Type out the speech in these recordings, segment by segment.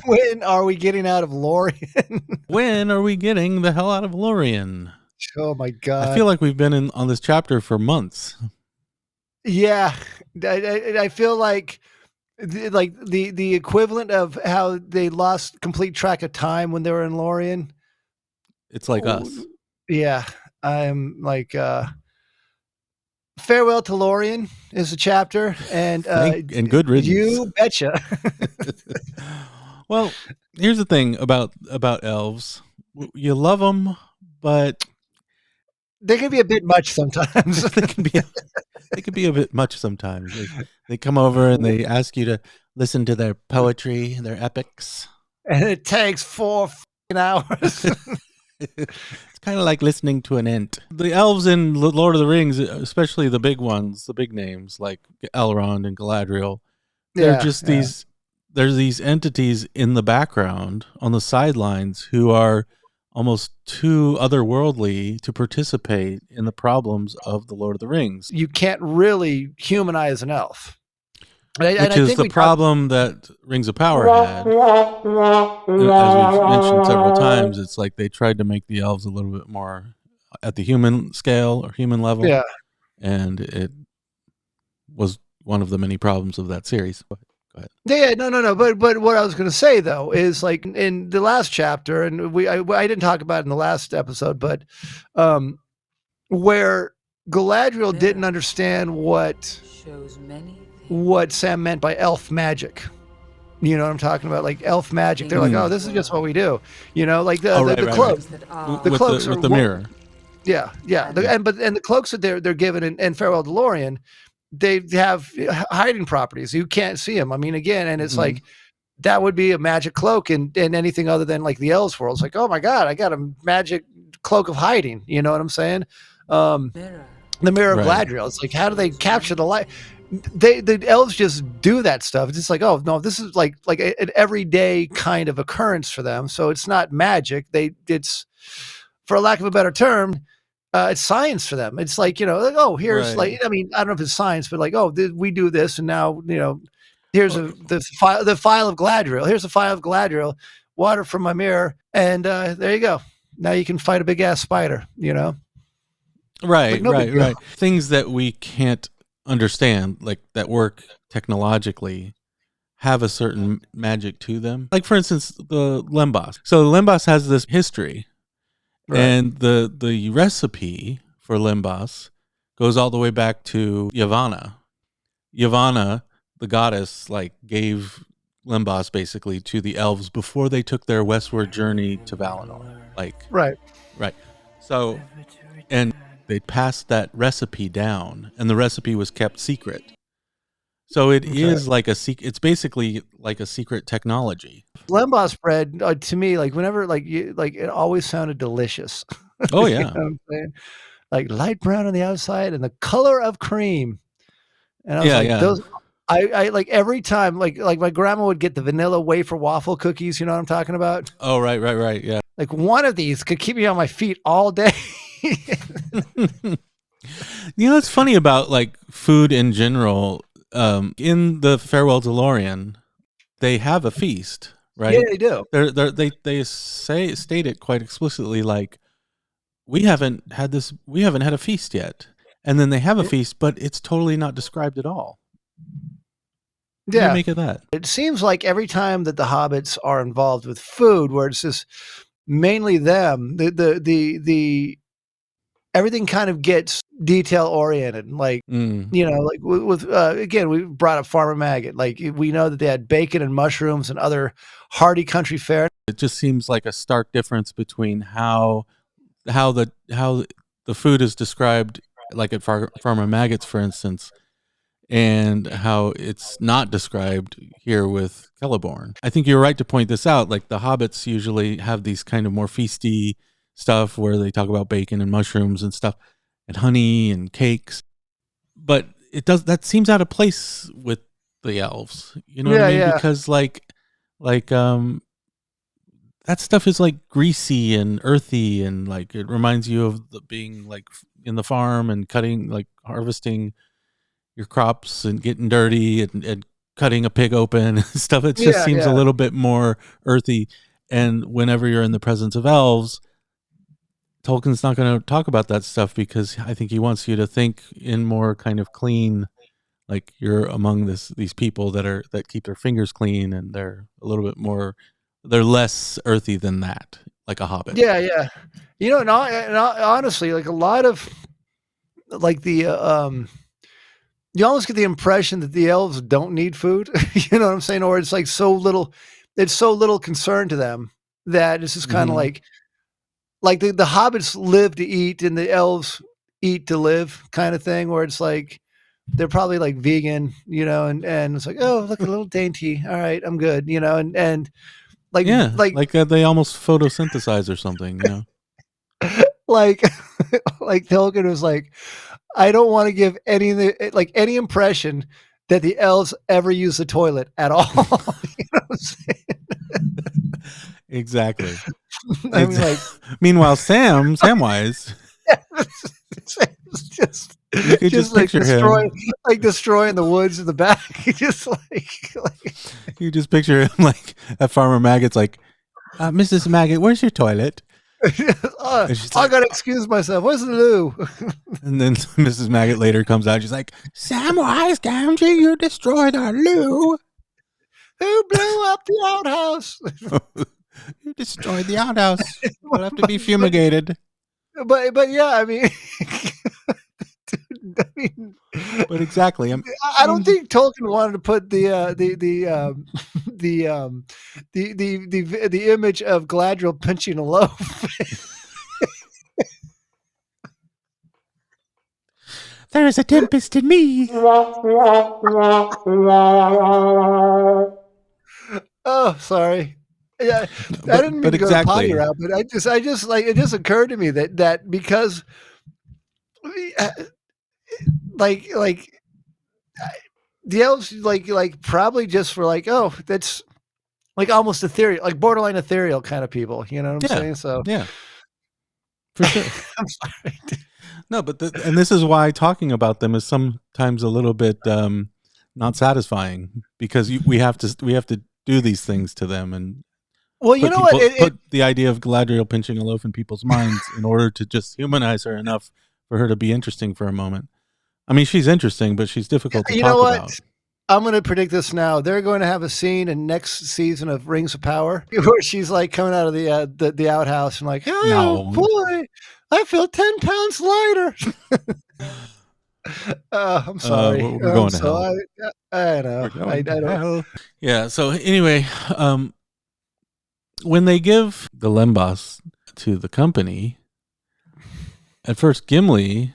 When are we getting out of Lorien? When are we getting the hell out of Lorien? Oh my god! I feel like we've been on this chapter for months. Yeah, I feel like the equivalent of how they lost complete track of time when they were in Lorien. It's like us. Yeah, I'm like Farewell to Lorien is a chapter, and good riddance. You betcha. Well, here's the thing about elves: you love them, but they can be a bit much sometimes. they can be a bit much sometimes. They come over and they ask you to listen to their poetry, their epics, and it takes 4 hours. It's kind of like listening to an ent. The elves in Lord of the Rings, especially the big ones, the big names like Elrond and Galadriel, they're just these. There's these entities in the background on the sidelines who are almost too otherworldly to participate in the problems of the Lord of the Rings. You can't really humanize an elf. Which is the problem that Rings of Power had. As we've mentioned several times, it's like they tried to make the elves a little bit more at the human scale or human level. Yeah. And it was one of the many problems of that series. Go ahead. Yeah, no. But what I was going to say, though, is like in the last chapter, and I didn't talk about it in the last episode, but where Galadriel didn't understand what Sam meant by elf magic. You know what I'm talking about? Like elf magic. They're like, oh, this is just what we do. You know, like the cloaks. The cloaks with the mirror. Yeah. And the cloaks that they're given in Farewell to Lorien, they have hiding properties. You can't see them. I mean, again, and it's like that would be a magic cloak in anything other than like the elves world. It's like, oh my god, I got a magic cloak of hiding. You know what I'm saying? The mirror of Galadriel. It's like, how do they capture the light? The elves just do that stuff. It's just like, oh no, this is like an everyday kind of occurrence for them. So it's not magic. It's, for lack of a better term, it's science for them. It's like, like, oh, here's like, I mean, I don't know if it's science, but like, oh, we do this, and now here's the file of Galadriel. Here's the file of Galadriel. Water from my mirror, and there you go. Now you can fight a big ass spider. Right. Things that we can't understand, like that work technologically, have a certain magic to them. Like, for instance, the Lembas. So Lembas has this history, and the recipe for Lembas goes all the way back to Yavanna. Yavanna, the goddess, like gave Lembas basically to the elves before they took their westward journey to Valinor. Like, right. So, and they passed that recipe down, and the recipe was kept secret. So it is like it's basically like a secret technology. Lembas bread, to me, like whenever, like it always sounded delicious. Oh yeah. You know what I'm saying? Like light brown on the outside and the color of cream. And I was those, I like every time, like my grandma would get the vanilla wafer waffle cookies. You know what I'm talking about? Oh, right. Yeah. Like one of these could keep me on my feet all day. It's funny about like food in general. In the Farewell to Lorien, they have a feast, right? Yeah, they do. They state it quite explicitly, like we haven't had a feast yet, and then they have a feast, but it's totally not described at all. What do you make of that? It seems like every time that the hobbits are involved with food, where it's just mainly them, the everything kind of gets detail oriented. Like, like with again, we brought up Farmer Maggot. Like, we know that they had bacon and mushrooms and other hearty country fare. It just seems like a stark difference between how the food is described, like at Farmer Maggot's, for instance, and how it's not described here with Celeborn. I think you're right to point this out. Like, the hobbits usually have these kind of more feasty stuff where they talk about bacon and mushrooms and stuff and honey and cakes, but that seems out of place with the elves. You know what I mean? Because like that stuff is like greasy and earthy, and like it reminds you of being like in the farm and cutting, like harvesting your crops and getting dirty and cutting a pig open and stuff. It just seems a little bit more earthy. And whenever you're in the presence of elves, Tolkien's not going to talk about that stuff, because I think he wants you to think in more kind of clean, like you're among these people that keep their fingers clean, and they're a little bit more, they're less earthy than that, like a hobbit. Yeah. You know, and honestly, like a lot of like the you almost get the impression that the elves don't need food. You know what I'm saying? Or it's like so little concern to them that it's just kind of like the hobbits live to eat and the elves eat to live, kind of thing, where it's like they're probably like vegan, you know, and it's like, oh, look, a little dainty. All right, I'm good, you know, and like, like they almost photosynthesize or something, you know. like Tolkien was like, I don't want to give any impression that the elves ever use the toilet at all. You know what I'm saying? Exactly. I mean, like, meanwhile, Samwise, just you could just picture him destroying the woods in the back. Just like you just picture him like at Farmer Maggot's, like, Mrs. Maggot, where's your toilet? I gotta excuse myself. Where's the loo? And then Mrs. Maggot later comes out. She's like, Samwise Gamgee, you destroyed our loo. Who blew up the outhouse? You destroyed the outhouse. It'll have to be fumigated. But yeah, I mean, but exactly. I don't think Tolkien wanted to put the image of Galadriel pinching a loaf. There is a tempest in me. Oh, sorry. Yeah, I didn't mean to go potty route, but I just like, it just occurred to me that because like the elves like probably just were like, oh, that's like almost ethereal, like borderline ethereal kind of people. You know what I'm saying? So yeah, for sure. I'm sorry. No, but and this is why talking about them is sometimes a little bit not satisfying, because we have to do these things to them, and well, you know what? Put the idea of Galadriel pinching a loaf in people's minds in order to just humanize her enough for her to be interesting for a moment. I mean, she's interesting, but she's difficult to talk about. I'm going to predict this now. They're going to have a scene in next season of Rings of Power where she's like coming out of the outhouse and like, oh boy, I feel 10 pounds lighter. I'm sorry. We're going to hell. I know. I don't. Yeah. So anyway, when they give the Lembas to the company, at first Gimli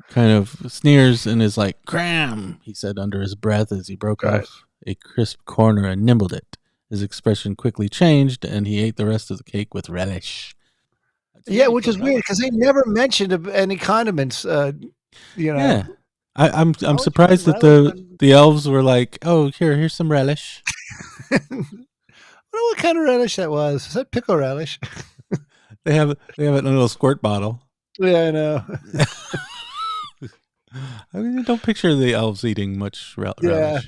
kind of sneers and is like, "Cram," he said under his breath as he broke off a crisp corner and nibbled it. His expression quickly changed, and he ate the rest of the cake with relish. Yeah, which is weird because they never mentioned any condiments. You know. Yeah, I'm surprised that the elves were like, "Oh, here's some relish." I don't know what kind of relish that was. Is that pickle relish? They have it in a little squirt bottle. Yeah, I know. I mean, don't picture the elves eating much relish. Yeah.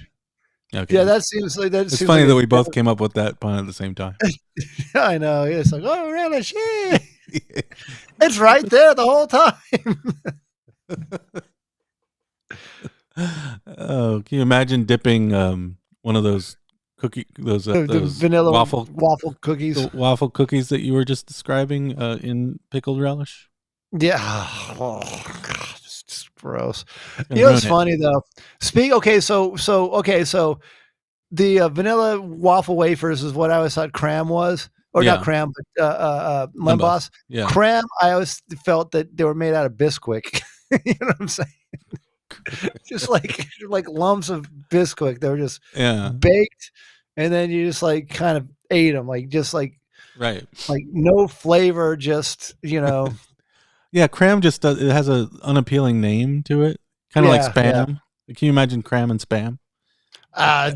Okay. Yeah, that seems like that. It's funny that we both came up with that pun at the same time. I know. It's like, oh, relish. Yeah. It's right there the whole time. Oh, can you imagine dipping one of those those vanilla waffle cookies, the waffle cookies that you were just describing in pickled relish? Yeah. Oh God, it's just gross. You know what's funny though? So the vanilla waffle wafers is what I always thought cram was, or not cram, but Lembas. Yeah. Cram, I always felt that they were made out of Bisquick. You know what I'm saying? Just like lumps of Bisquick. They were just baked, and then you just like kind of ate them, like just like like no flavor, just Yeah, cram just it has a unappealing name to it, kind of like spam. Yeah. Can you imagine cram and spam?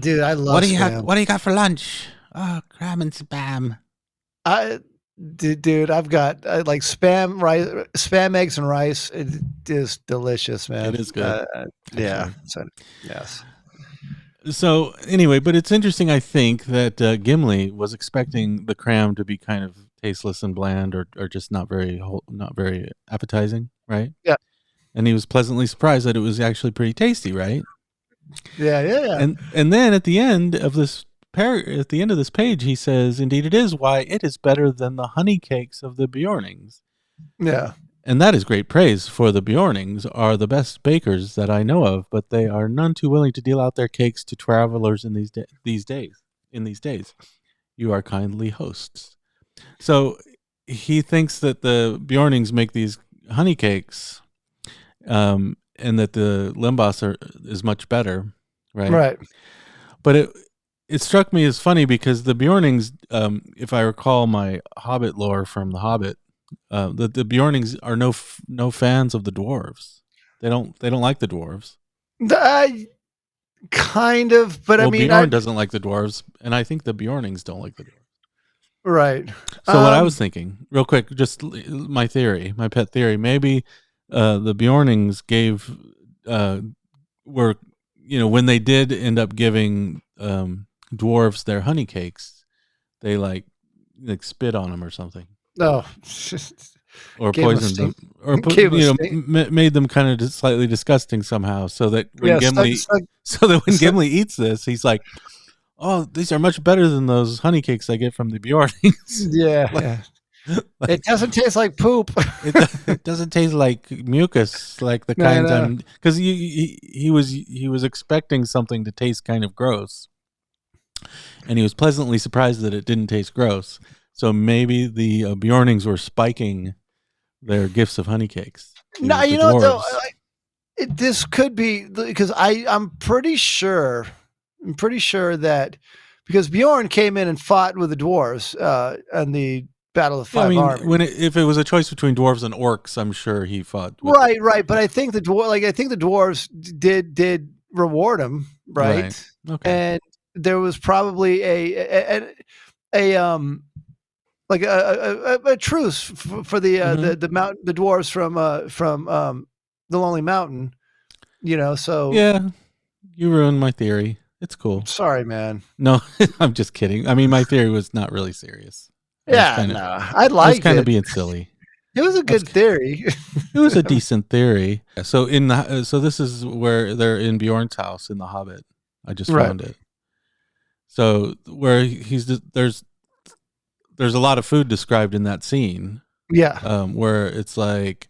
Dude, I love spam. What do you got for lunch? Oh, cram and spam. Dude, I've got like spam eggs and rice. It is delicious, man. It is good. Yeah. So, yes. So anyway, but it's interesting. I think that Gimli was expecting the cram to be kind of tasteless and bland, or just not very appetizing, right? Yeah. And he was pleasantly surprised that it was actually pretty tasty, right? Yeah. And then at the end of this page, he says, "Indeed, it is. Why, it is better than the honey cakes of the Bjornings." Yeah. And that is great praise, for the Bjornings are the best bakers that I know of, but they are none too willing to deal out their cakes to travelers in these days. You are kindly hosts. So he thinks that the Bjornings make these honey cakes, and that the Lembas is much better, right? Right. But it struck me as funny because the Bjornings, if I recall my Hobbit lore from The Hobbit, the Bjornings are no fans of the dwarves. They don't like the dwarves. Kind of, but well, I mean, Bjorn doesn't like the dwarves, and I think the Bjornings don't like the dwarves. Right. So what I was thinking, real quick, just my pet theory, maybe the Bjornings were, when they did end up giving dwarves their honey cakes, they like spit on them or something. No. Or poisoned them, or made them kind of slightly disgusting somehow, so that when Gimli eats this, he's like, "Oh, these are much better than those honey cakes I get from the Bjornings." Yeah, it doesn't taste like poop. It doesn't taste like mucus, like the kinds I'm, because he was expecting something to taste kind of gross, and he was pleasantly surprised that it didn't taste gross. So maybe the Bjornings were spiking their gifts of honey cakes. No, you know, though, this could be because I'm pretty sure that because Bjorn came in and fought with the dwarves in the Battle of Five Armies. If it was a choice between dwarves and orcs, I'm sure he fought. Right. But I think the dwarves did reward him, right? Okay. And there was probably a truce for the dwarves from the Lonely Mountain, so yeah, you ruined my theory. It's cool. Sorry, man. No, I'm just kidding. I mean, my theory was not really serious. I liked it. I was kind of being silly. It was a good theory. It was a decent theory. So so this is where they're in Bjorn's house in The Hobbit. I just found it. So where there's a lot of food described in that scene. Yeah. Where it's like,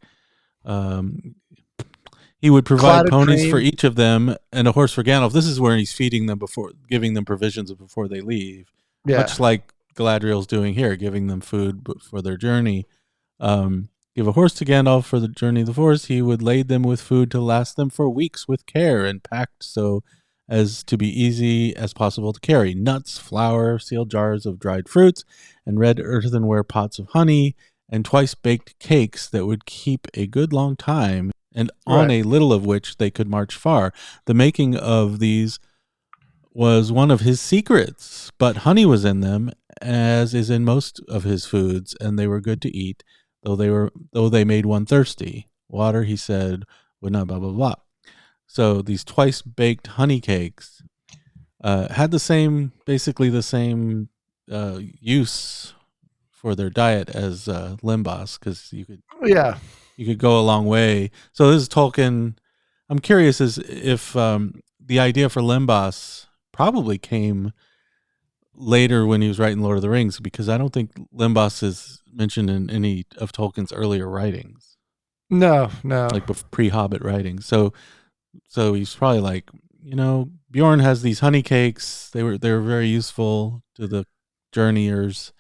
he would provide ponies for each of them and a horse for Gandalf. This is where he's feeding them giving them provisions before they leave. Yeah. Much like Galadriel's doing here, giving them food for their journey. Give a horse to Gandalf for the journey of the forest. He would lade them with food to last them for weeks with care, and packed so as to be easy as possible to carry. Nuts, flour, sealed jars of dried fruits, and red earthenware pots of honey, and twice-baked cakes that would keep a good long time, and on a little of which they could march far. The making of these was one of his secrets, but honey was in them, as is in most of his foods, and they were good to eat, though they made one thirsty. Water, he said, would not blah, blah, blah. So these twice-baked honey cakes had basically the same use for their diet as Lembas, because you could go a long way. So this is Tolkien. I'm curious if the idea for Lembas probably came later when he was writing Lord of the Rings, because I don't think Lembas is mentioned in any of Tolkien's earlier writings. No. Like pre-Hobbit writings. So he's probably like, Bjorn has these honey cakes. They were very useful to the journeyers,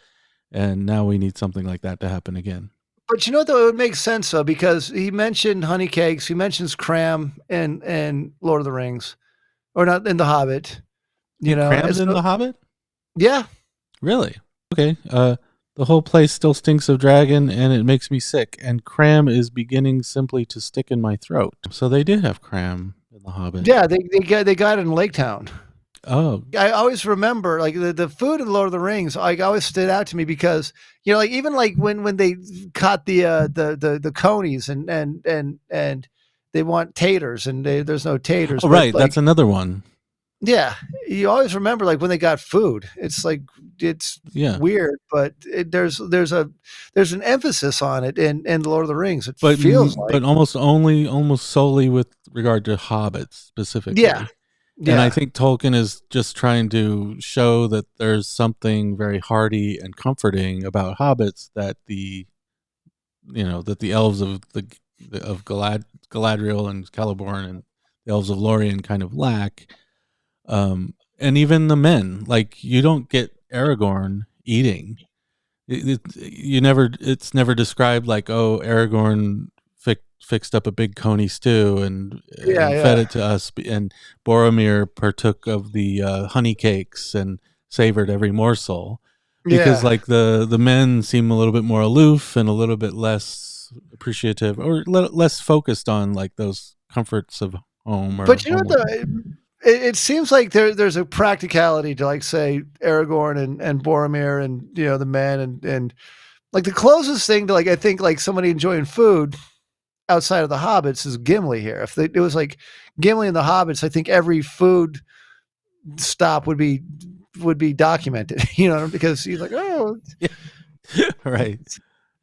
and now we need something like that to happen again. But though, it would make sense though, because he mentioned honey cakes, he mentions cram and Lord of the Rings, or not in The Hobbit. Cram's in The Hobbit? Yeah. Really? Okay. The whole place still stinks of dragon, and it makes me sick, and cram is beginning simply to stick in my throat. So they did have cram in The Hobbit. Yeah, they got it in Lake Town. Oh, I always remember like the food in Lord of the Rings. Like always stood out to me because like even like when they caught the conies and they want taters and there's no taters. oh, But right. like That's another one. yeah, you always remember like when they got food. It's like it's weird, but there's an emphasis on it in Lord of the Rings. It feels like almost solely with regard to hobbits specifically. yeah. And I think Tolkien is just trying to show that there's something very hearty and comforting about hobbits that the elves of Galadriel and Celeborn and the elves of Lorien kind of lack. And even the men, like you don't get Aragorn eating. It's never described like, oh, Aragorn fixed up a big coney stew and fed it to us, and Boromir partook of the honey cakes and savored every morsel, because like the men seem a little bit more aloof and a little bit less appreciative or less focused on like those comforts of home. But you know what, it seems like there's a practicality to like say Aragorn and Boromir and the men and like the closest thing to like I think like somebody enjoying food outside of the hobbits is Gimli here. If it was like Gimli and the hobbits, I think every food stop would be documented, because he's like, oh, right.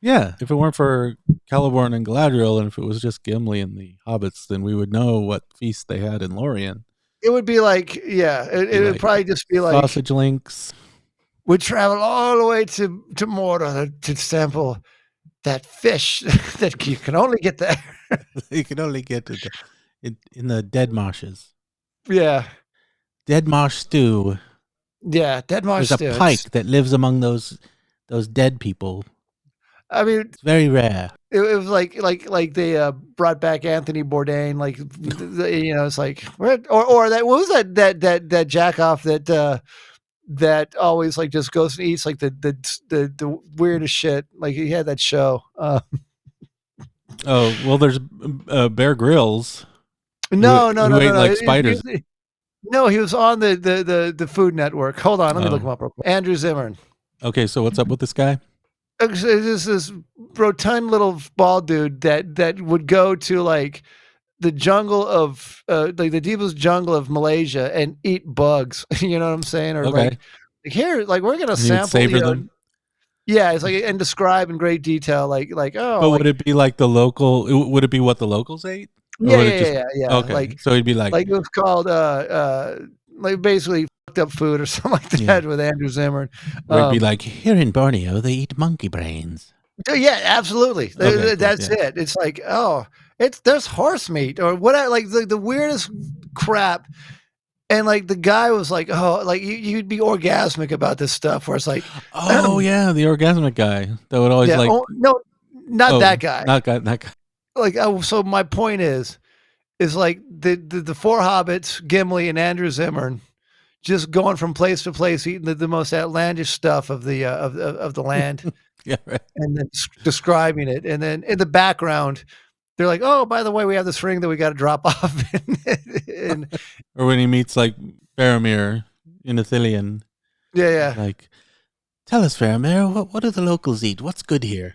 Yeah. If it weren't for Celeborn and Galadriel, and if it was just Gimli and the hobbits, then we would know what feast they had in Lorien. It would be like, it would probably just be like sausage links. We travel all the way to Mordor to sample that fish that you can only get there. You can only get it in the dead marshes. Yeah. Dead marsh stew. Yeah, dead marsh stew. There's a pike that lives among those dead people. I mean, it's very rare. It was like they brought back Anthony Bourdain, like it's like or that what was that jack off that always like just goes and eats like the weirdest shit. Like he had that show. Oh well, there's Bear Grylls. No, like spiders. No, he was on the Food Network. Hold on, let me look him up real quick. Andrew Zimmern. Okay, so what's up with this guy? This rotund little bald dude that would go to like the jungle of like the deepest jungle of Malaysia and eat bugs. You know what I'm saying? Or like here, like we're gonna sample savor them. Yeah, it's like and describe in great detail, like oh. But would it be like the local? Would it be what the locals ate? Yeah. Okay, like, so he'd be like it was called like basically fucked up food or something like that with Andrew Zimmern. Or it'd be like here in Borneo they eat monkey brains. Yeah, absolutely. Okay, that's it. It's like there's horse meat or whatever, like the weirdest crap. And like the guy was like, oh, like you'd be orgasmic about this stuff. Where it's like, oh yeah, the orgasmic guy that would always like. Oh, no, not that guy. Not that guy. Like, so my point is like the four hobbits, Gimli and Andrew Zimmern, just going from place to place, eating the most outlandish stuff of the land, yeah, right. And then describing it, and then in the background, they're like, "Oh, by the way, we have this ring that we got to drop off." Or when he meets like Faramir in Ithilien. Yeah. Like, tell us, Faramir, what do the locals eat? What's good here?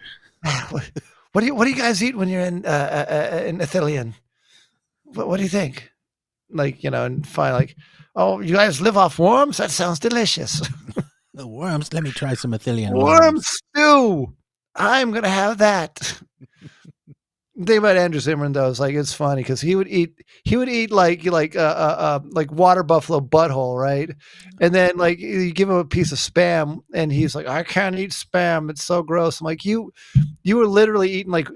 What do you guys eat when you're in Ithilien? What do you think? Like, and finally, like, oh, you guys live off worms? That sounds delicious. The worms? Let me try some Ithilien worm stew. I'm gonna have that. The thing about Andrew Zimmern though is like it's funny because he would eat like water buffalo butthole, right? And then like you give him a piece of spam and he's like, I can't eat spam, it's so gross. I'm like, you were literally eating like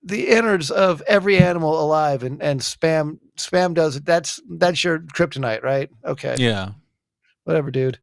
the innards of every animal alive, and spam does it. That's your kryptonite, right? Okay. Yeah. Whatever, dude.